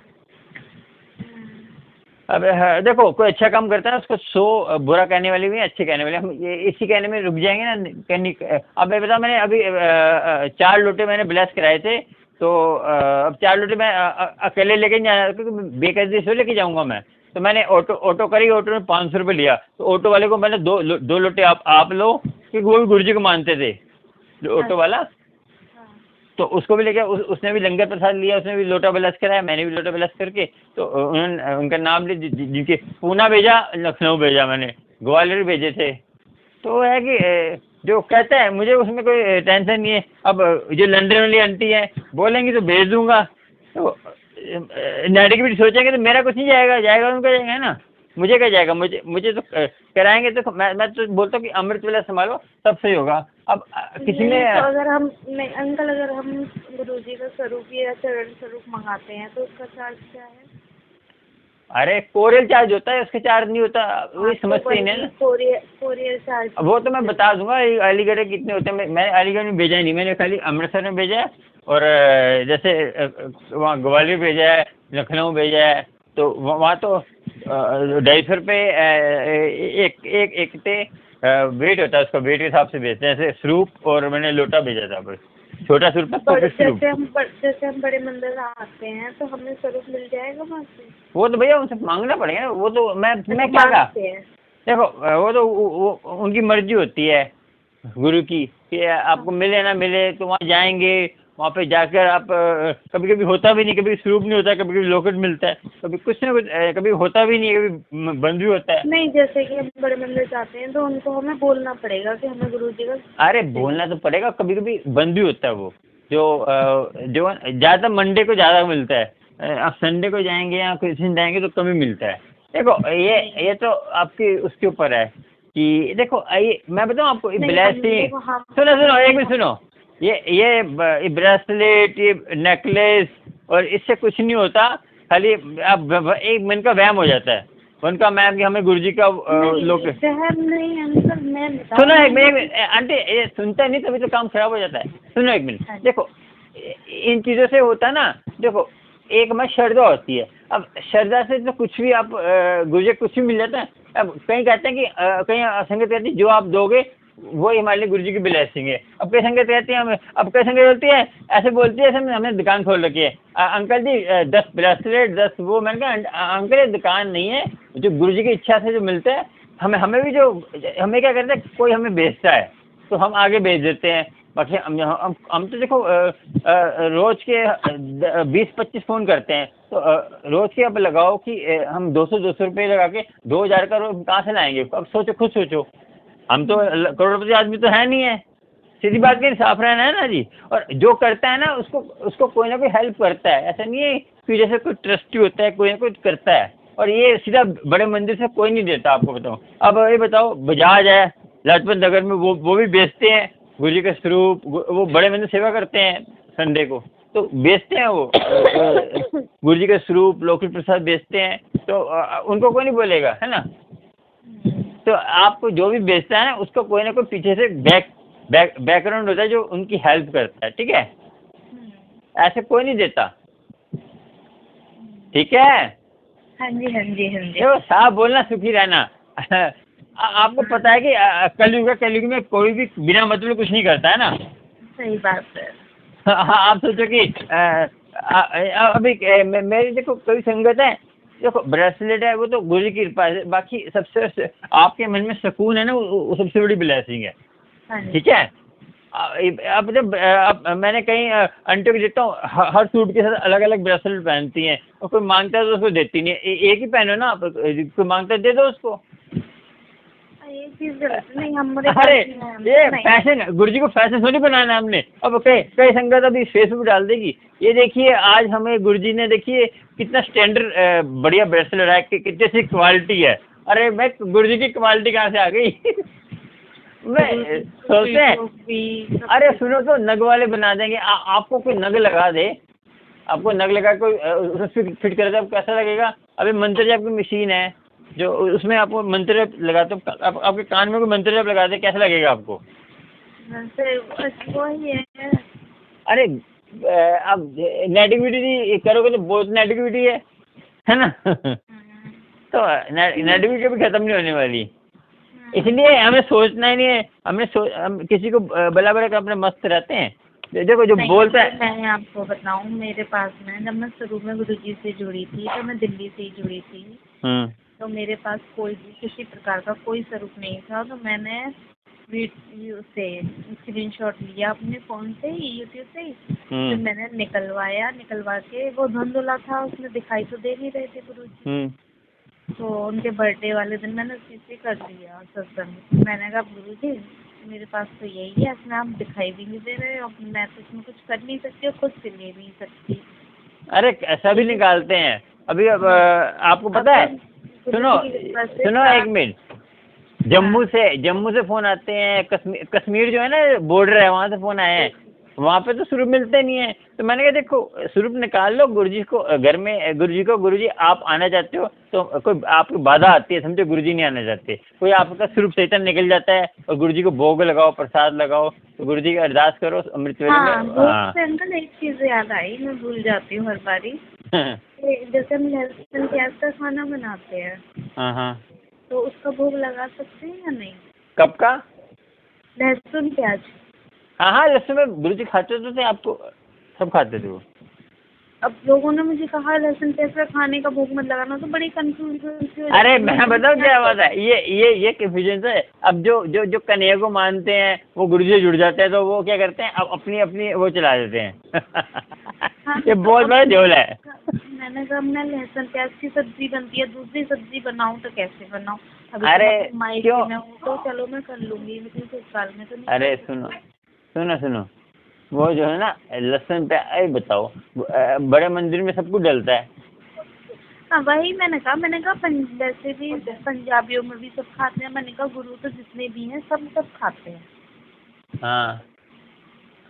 अब देखो कोई अच्छा काम करता है उसको 100 बुरा कहने वाले भी, अच्छे कहने वाले, हम ये इसी कहने में रुक जाएंगे ना कहनी। अब मैं बताऊँ, मैंने अभी 4 लोटे मैंने ब्लेस कराए थे, तो अब 4 लोटे मैं अकेले लेके नहीं जाना, क्योंकि बेकदरी से लेके जाऊँगा मैं, तो मैंने ऑटो करी, ऑटो में 500 रुपये लिया, तो ऑटो वाले को मैंने दो लोटे आप लो, क्योंकि वो भी गुरु जी को मानते थे, जो ऑटो वाला, तो उसको भी लेके उसने भी लंगर प्रसाद लिया, उसने भी लोटा ब्लेस कराया, मैंने भी लोटा ब्लेस करके, तो उन्होंने उनका नाम ले, जिनके पूना भेजा, लखनऊ भेजा, मैंने ग्वालियर भेजे थे। तो है कि जो कहता है मुझे उसमें कोई टेंशन नहीं है। अब जो लंदन वाली आंटी है बोलेंगी तो भेज दूंगा, तो नेगेटिव सोचेंगे तो मेरा कुछ नहीं जाएगा उनका जाएगा, है ना, मुझे क्या जाएगा, मुझे तो कराएंगे। तो मैं तो बोलता हूँ कि अमृत वेला संभालो, तब सही होगा। अब किसी ने तो अगर हम नहीं अंकल, अगर हम गुरुजी का स्वरूप या चरण स्वरूप मंगाते हैं तो उसका चार्ज क्या है? अरे कोरियर चार्ज होता है, उसका चार्ज नहीं होता, वही समझते ही नहीं ना। कोरियर चार्ज वो तो मैं बता दूंगा अलीगढ़ के कितने होते हैं। मैं अलीगढ़ में भेजा ही नहीं, मैंने खाली अमृतसर में भेजा है, और जैसे वहाँ ग्वालियर भेजा है, लखनऊ भेजा है, तो वहाँ तो 250 रुपये एक पे वेट होता है, उसका वेट के हिसाब से भेजते हैं। जैसे स्वरूप और मैंने लोटा भेजा था, बस छोटा स्वरूप था, तो जैसे हम बड़े मंदिर आते हैं तो हमें स्वरूप मिल जाएगा वहाँ से? वो तो भैया उनसे मांगना पड़ेगा ना, वो तो मैं क्या कहा, देखो वो तो वो उनकी मर्जी होती है गुरु की, कि आपको मिले ना मिले, तो वहाँ जाएंगे, वहाँ पे जाकर आप कभी कभी होता भी नहीं, कभी स्वरूप नहीं होता, कभी कभी लोकेट मिलता है, कभी कुछ ना कुछ, कभी होता भी नहीं, कभी बंद भी होता है। नहीं, जैसे कि हम बड़े मंदिर जाते हैं तो उनको हमें बोलना पड़ेगा कि हमें गुरु जी का, अरे बोलना तो पड़ेगा, कभी कभी बंद भी होता है वो, जो ज़्यादा मंडे को ज़्यादा मिलता है, आप संडे को जाएंगे या किसी दिन जाएंगे तो कम ही मिलता है। देखो ये तो आपकी उसके ऊपर है कि देखो, ये मैं बताऊँ आपको, ब्लेसिंग सुनो एक मिनट सुनो, ये ब्रेसलेट, ये नेकलेस, और इससे कुछ नहीं होता, खाली आप एक मन का वहम हो जाता है, उनका मैम कि हमें गुरुजी का लोग नहीं अंकल, मैं सुनो एक मिनट आंटी, ये सुनता नहीं तभी तो काम खराब हो जाता है। सुनो एक मिनट, देखो इन चीज़ों से होता ना, देखो एक में श्रद्धा होती है, अब श्रद्धा से तो कुछ भी आप गुरुजी कुछ भी मिल जाता है। अब कहीं कहते हैं कि कहीं संगत कहती है जो आप दोगे वो हमारे लिए गुरुजी की ब्लेसिंग है। अब कई संगत कहती है हमें, अब कई संगत बोलती है, ऐसे बोलती है जैसे हमने दुकान खोल रखी है, अंकल जी 10 ब्रेसलेट 10 वो। मैंने कहा अंकल ये दुकान नहीं है, जो गुरुजी की इच्छा से जो मिलता है, हमें भी जो हमें क्या करते हैं, कोई हमें बेचता है तो हम आगे बेच देते हैं। बाकी हम तो देखो रोज के 20-25 फ़ोन करते हैं, तो रोज के अब लगाओ कि हम 200 रुपये लगा के 2000 का रोज कहाँ से लाएंगे? अब सोचो, खुद सोचो, हम तो करोड़पति आदमी तो है नहीं है, सीधी बात की साफ रहना है ना जी। और जो करता है ना उसको कोई ना कोई हेल्प करता है, ऐसा नहीं है कि जैसे कोई ट्रस्टी होता है, कोई ना कोई करता है, और ये सीधा बड़े मंदिर से कोई नहीं देता। आपको बताओ, अब ये बताओ बजाज है लाजपत नगर में, वो भी बेचते हैं गुरु जी का स्वरूप, वो बड़े मंदिर सेवा करते हैं संडे को, तो बेचते हैं वो गुरु जी का स्वरूप लोकेट प्रसाद बेचते हैं, तो उनको कोई नहीं बोलेगा, है ना। तो आपको जो भी बेचता है ना उसको कोई ना कोई पीछे से बैकग्राउंड होता है जो उनकी हेल्प करता है, ठीक है, ऐसे कोई नहीं देता, ठीक है। हाँ जी हाँ जी हाँ जी, तो साफ बोलना, सुखी रहना। आपको पता है कि कलयुग में कोई भी बिना मतलब कुछ नहीं करता है ना। सही बात है। आप सोचो कि अभी मेरी देखो कोई संगत है, देखो ब्रेसलेट है वो तो गुरु की कृपा है, बाकी सबसे आपके मन में सुकून है ना, वो सबसे बड़ी ब्लेसिंग है, ठीक है। अब जब मैंने कहीं आंटी को देता हूँ, हर सूट के साथ अलग अलग ब्रेसलेट पहनती हैं, और कोई मांगता है तो उसको देती नहीं, एक ही पहनो ना, कोई मांगता है दे दो उसको। अरे ये फैशन, गुरु जी को फैशन थोड़ी बनाना है हमने। अब कई संगत अभी फेसबुक डाल देगी, ये देखिए आज हमें गुरु जी ने देखिए कितना स्टैंडर्ड बढ़िया ब्रेसलेट है, कितनी सी क्वालिटी है। अरे मैं गुरु जी की क्वालिटी कहाँ से आ गई? मैं सोचते हैं, अरे सुनो तो नग वाले बना देंगे, आपको कोई नग लगा दे आपको नग लगा कोई उसमें फिट करे तो आपको कैसा लगेगा? अभी मंत्र जाप की मशीन है जो उसमें आपको मंत्र जाप लगाते हो, आपके कान में कोई मंत्र जाप लगाते, कैसा लगेगा आपको? वही है। अरे अब नेगेटिविटी करोगे तो बहुत नेगेटिविटी है ना? तो नेगेटिविटी कभी खत्म नहीं होने वाली, इसलिए हमें सोचना ही नहीं है। हम किसी को बला बला कर अपने मस्त रहते हैं। देखो जो बोलता है, मैं आपको बताऊं, मेरे पास में जब मैं शुरू में गुरुजी से जुड़ी थी तो मैं दिल्ली से ही जुड़ी थी, तो मेरे पास कोई भी किसी प्रकार का कोई स्वरूप नहीं था। तो मैंने वीडियो से स्क्रीनशॉट लिया अपने फ़ोन से ही, यूट्यूब से ही, फिर मैंने निकलवा के, वो धुंधला था, उसमें दिखाई तो दे नहीं रहे थे गुरुजी। तो उनके बर्थडे वाले दिन मैंने उसी से कर लिया सत्संग। मैंने कहा गुरुजी मेरे पास तो यही है, इसमें आप दिखाई भी नहीं दे रहे, और मैं तो इसमें कुछ कर नहीं सकती और खुद से ले भी नहीं सकती। अरे ऐसा भी निकालते हैं अभी। अब आपको पता है, सुनो एक मिनट, जम्मू से फ़ोन आते हैं, कश्मीर जो है ना बॉर्डर है, वहाँ से फ़ोन आए हैं, वहाँ पे तो स्वरूप मिलते नहीं है। तो मैंने कहा देखो स्वरूप निकाल लो, गुरुजी को घर में, गुरुजी आप आना चाहते हो तो कोई आपकी बाधा आती है, समझो गुरुजी नहीं आना चाहते, कोई आपका स्वरूप चैतन्य निकल जाता है और गुरुजी को भोग लगाओ, प्रसाद लगाओ, तो गुरुजी की अरदास करो अमृत वेले में। हाँ, एक चीज़ याद आई, मैं भूल जाती हूँ हर बारी। जैसे हम लहसुन प्याज का खाना बनाते हैं, हाँ, तो उसका भोग लगा सकते हैं या नहीं? कब का? लहसुन प्याज। हाँ, लहसुन में गुरुजी खाते तो थे, आपको सब खाते थे वो। अब लोगों ने मुझे कहा लहसुन प्याज का खाने का भोग मत लगाना, तो बड़ी कंफ्यूजन। अरे मैं बताऊँ क्या बात है, ये कंफ्यूजन है। अब जो कन्हैया को मानते हैं वो गुरुजी से जुड़ जाते हैं, तो वो क्या करते हैं, अब अपनी वो चला देते हैं। हाँ, ये बहुत बड़ा झोल है। मैंने कहा मैं लहसुन प्याज की सब्जी बनती है, दूसरी सब्जी बनाऊं तो कैसे बनाऊं? अरे क्यों? तो चलो मैं कर लूंगी, लेकिन कुछ साल में तो नहीं। अरे सुनो, वो जो है ना लहसुन प्याज, बताओ बड़े मंदिर में सब कुछ डलता है। हाँ, वही मैंने कहा वैसे भी पंजाबियों में भी सब खाते हैं। मैंने कहा गुरु तो जितने भी हैं सब खाते हैं। हाँ,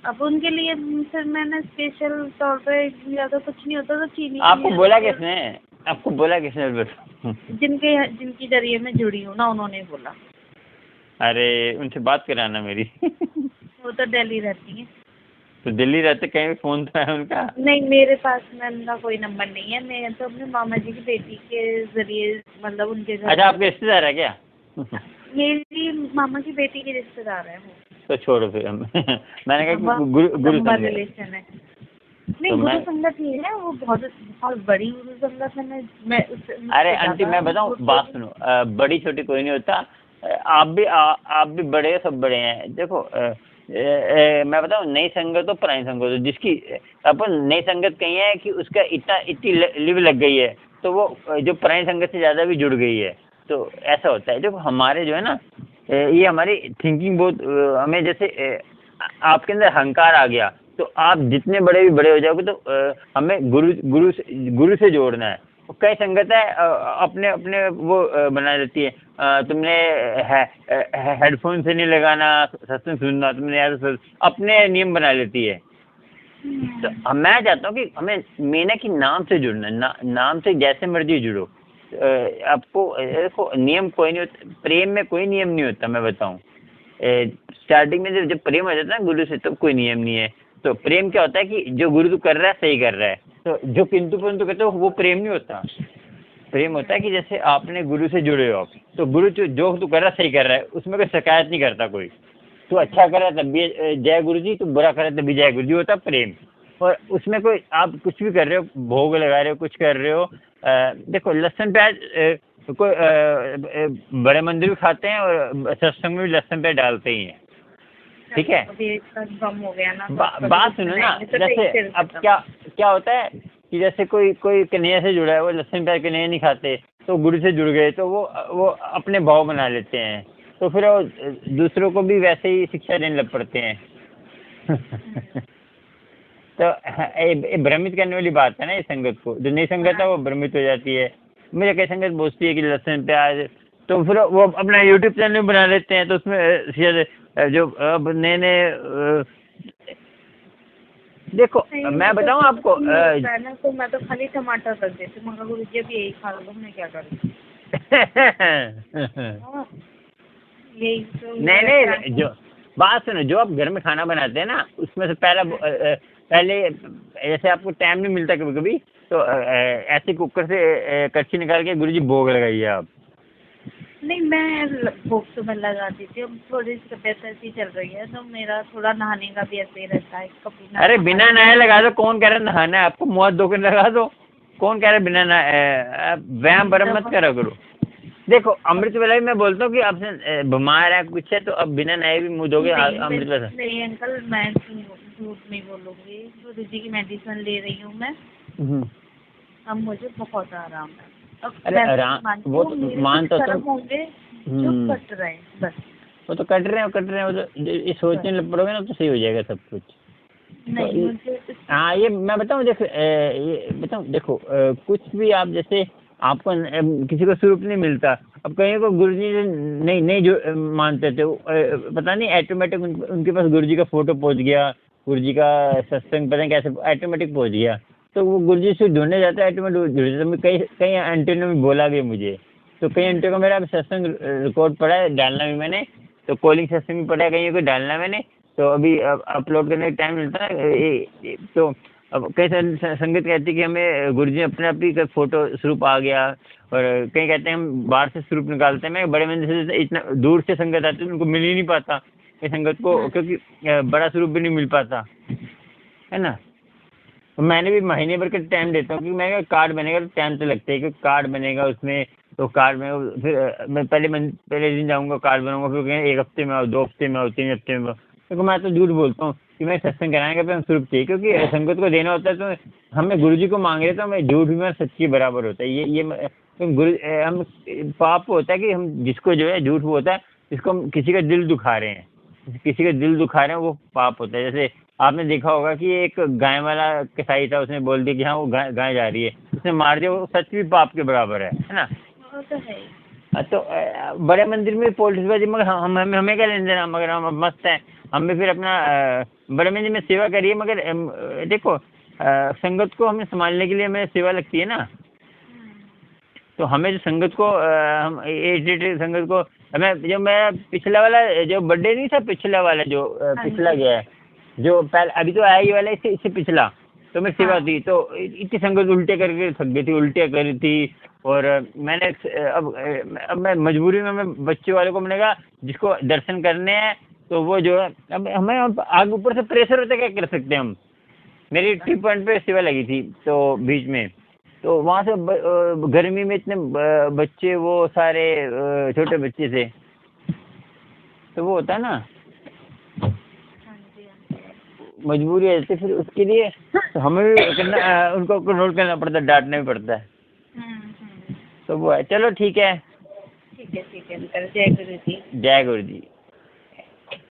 अब उनके लिए फिर मैंने स्पेशल तौर पे ज़्यादा कुछ नहीं होता तो चीनी। आपको बोला किसने? जिनकी जरिए मैं जुड़ी हूँ ना, उन्होंने बोला। अरे उनसे बात कराना मेरी। वो तो दिल्ली रहती है। तो दिल्ली रहते, कहीं भी फ़ोन तो है उनका? नहीं, मेरे पास में उनका कोई नंबर नहीं है। मैं तो अपने मामा जी की बेटी के जरिए, मतलब उनके घर। अच्छा, आपके रिश्तेदार है क्या? मेरी मामा की बेटी के रिश्तेदार है वो। तो छोड़ो फिर हम। मैंने कहा गुरु रिलेशन है। नहीं, तो गुरु संगत ही है वो, बहुत बड़ी गुरु संगत है। मैं अरे आंटी मैं बताऊँ, बात सुनो, बड़ी छोटी कोई नहीं होता। आप भी बड़े हो, सब बड़े हैं। देखो मैं बताऊँ, नई संगत हो पुरानी संगत हो, जिसकी अपन नई संगत कही है कि उसका इतनी लिव लग गई है, तो वो जो पुरानी संगत से ज़्यादा भी जुड़ गई है, तो ऐसा होता है। देखो हमारे जो है ना, ये हमारी थिंकिंग बहुत, हमें जैसे आपके अंदर अहंकार आ गया, तो आप जितने बड़े हो जाओगे, तो हमें गुरु से जोड़ना है। कई संगत है अपने वो बना देती है, तुमने हेडफोन से नहीं लगाना, सत्संग सुनना, तुमने यार अपने नियम बना लेती है। तो मैं चाहता हूँ कि हमें मेना की नाम से जुड़ना, नाम से जैसे मर्जी जुड़ो। आपको देखो नियम कोई नहीं होता, प्रेम में कोई नियम नहीं होता। मैं बताऊँ, स्टार्टिंग में जब प्रेम हो जाता है ना गुरु से, तब कोई नियम नहीं है। तो प्रेम क्या होता है कि जो गुरु तू कर रहा है सही कर रहा है, तो जो किंतु परंतु कहते हो वो प्रेम नहीं होता। प्रेम होता है कि जैसे आपने गुरु से जुड़े हो आप, तो गुरु जो तू कर रहा है सही कर रहा है, उसमें कोई शिकायत नहीं करता कोई। तू अच्छा कर रहा है तब भी जय गुरु जी, तू बुरा कर रहा है तब भी जय गुरु जी, होता प्रेम। और उसमें कोई आप कुछ भी कर रहे हो, भोग लगा रहे हो, कुछ कर रहे हो, देखो लहसुन प्याज कोई बड़े मंदिर भी खाते हैं और सत्संग में भी लहसुन प्याज डालते ही हैं, ठीक है। कम हो गया ना। बात सुनो ना, जैसे अब क्या होता है कि जैसे कोई कन्हैया से जुड़ा है, वो लहसुन प्याज कन्हैया नहीं खाते, तो गुरु से जुड़ गए, तो वो अपने भाव बना लेते हैं, तो फिर वो दूसरों को भी वैसे ही शिक्षा देने लग पड़ते हैं। तो ये भ्रमित करने वाली बात है ना, ये संगत को। जो नई संगत है वो भ्रमित हो जाती है। मुझे कई संगत बोलती है कि लहसुन प्याज, तो फिर वो अपना यूट्यूब चैनल बना लेते हैं, तो उसमें जो अब नए देखो मैं बताऊँ आपको तो मैं तो खाली टमाटर रख देती हूँ, मगर गुरु जी अभी यही खा लो, मैं क्या करूँ। यही तो नहीं जो बात सुनो, जो आप घर में खाना बनाते हैं ना उसमें से पहले जैसे आपको टाइम नहीं मिलता कभी कभी तो ऐसे कुकर से कच्ची निकाल के गुरुजी भोग लगाइए आप। नहीं, मैं भोग तो मैं लगाती थी, अब थोड़ी सी तबीयत ऐसी चल रही है तो मेरा थोड़ा नहाने का भी ऐसे ही रहता है कभी। अरे बिना नहाए लगा दो, कौन कह रहा है नहाना है आपको, मुँह धो के लगा दो, कौन कह रहा है बिना नहाए, व्यायाम भरम मत करा करो। देखो अमृत वेला भी मैं बोलता हूँ कि आपसे बीमार है कुछ है तो अब बिना नहाए भी मुँह धोगे अमृत वेला। नहीं अंकल, मैं झूठ नहीं बोलूँगी, गुरु जी की मेडिसिन ले रही हूँ मैं, अब मुझे बहुत आराम है। अरे आराम वो तो मान तो होंगे जो कट रहे हैं बस, वो तो कट रहे हैं वो तो ये सोचने लग पड़ोगे ना तो सही हो जाएगा सब कुछ। नहीं मुझे हाँ ये मैं बताऊँ देखो ये बताऊँ देखो कुछ भी आप जैसे आपको किसी को स्वरूप नहीं मिलता, अब कहीं को गुरुजी नहीं जो मानते थे पता नहीं ऑटोमेटिक उनके पास गुरुजी का फोटो पहुंच गया, गुरुजी का सत्संग पता नहीं कैसे ऑटोमेटिक पहुंच गया, तो वो गुरुजी से ढूंढने जाता है ऑटोमेटिक। तो मैं कई आंटियों ने भी बोला भी मुझे, तो कई आंटियों का मेरा सत्संग रिकॉर्ड पड़ा है, डालना भी मैंने, तो कॉलिंग सत्संग भी पड़ा है, कहीं को डालना मैंने, तो अभी अपलोड करने का टाइम मिलता है तो अब कई संगत कहती है कि हमें गुरुजी अपने आप ही फोटो स्वरूप आ गया, और कई कहते हैं हम बाहर से स्वरूप निकालते हैं। मैं बड़े मंदिर से इतना दूर से संगत आती है उनको मिल ही नहीं पाता इस संगत को, क्योंकि बड़ा स्वरूप भी नहीं मिल पाता है ना। तो मैंने भी महीने भर का टाइम देता हूँ, क्योंकि मैं कार्ड बनेगा तो टाइम तो लगता है, क्योंकि कार्ड बनेगा उसमें, तो कार्ड में फिर मैं पहले दिन जाऊँगा कार्ड बनाऊँगा, फिर कहेंगे 1 हफ्ते में आओ, 2 हफ्ते में आओ, 3 हफ्ते में आओ, क्योंकि मैं तो झूठ बोलता हूँ कि मैं सत्संग कराएंगे पे हम स्वरूप चाहिए, क्योंकि संगत को देना होता है तो हमें गुरुजी को मांग रहे तो हमें झूठ भी मेरा सच्ची बराबर होता है। ये तो हम पाप होता है कि हम जिसको जो है झूठ वो होता है जिसको हम किसी का दिल दुखा रहे हैं, किसी का दिल दुखा रहे हैं वो पाप होता है। जैसे आपने देखा होगा कि एक गाय वाला कसाई था, उसने बोल दिया कि हाँ वो गाय जा रही है, उसने मार दिया, वो सच भी पाप के बराबर है ना। वो तो है। तो बड़े मंदिर में पॉलिटिक्स मगर हमें क्या लेन देना, मगर हम मस्त हैं, हमें फिर अपना बड़े मंदिर में सेवा करिए, मगर देखो संगत को हमें संभालने के लिए हमें सेवा लगती है ना, तो हमें जो संगत को हम संगत को हमें जो मेरा पिछला वाला जो बर्थडे नहीं था, पिछला वाला जो पिछला गया है, जो पहले अभी तो आया ही वाला इससे पिछला, तो मैं सेवा दी, तो इतनी संगत उल्टे करके थक गई थी, उल्टे करी थी, और मैंने अब मैं मजबूरी में मैं बच्चे वाले को मैंने कहा जिसको दर्शन करने हैं तो वो जो है, अब हमें आगे ऊपर से प्रेशर होता है, क्या कर सकते हैं हम। मेरी ट्री पॉइंट पे सेवा लगी थी तो बीच में, तो वहाँ से गर्मी में इतने बच्चे वो सारे छोटे बच्चे थे, तो वो होता है ना मजबूरी है, फिर उसके लिए तो हमें भी करना उनको कंट्रोल करना पड़ता है, डांटना भी पड़ता है, तो वो है। चलो ठीक है, ठीक है, जय गुरु जी। जय गुरु जी।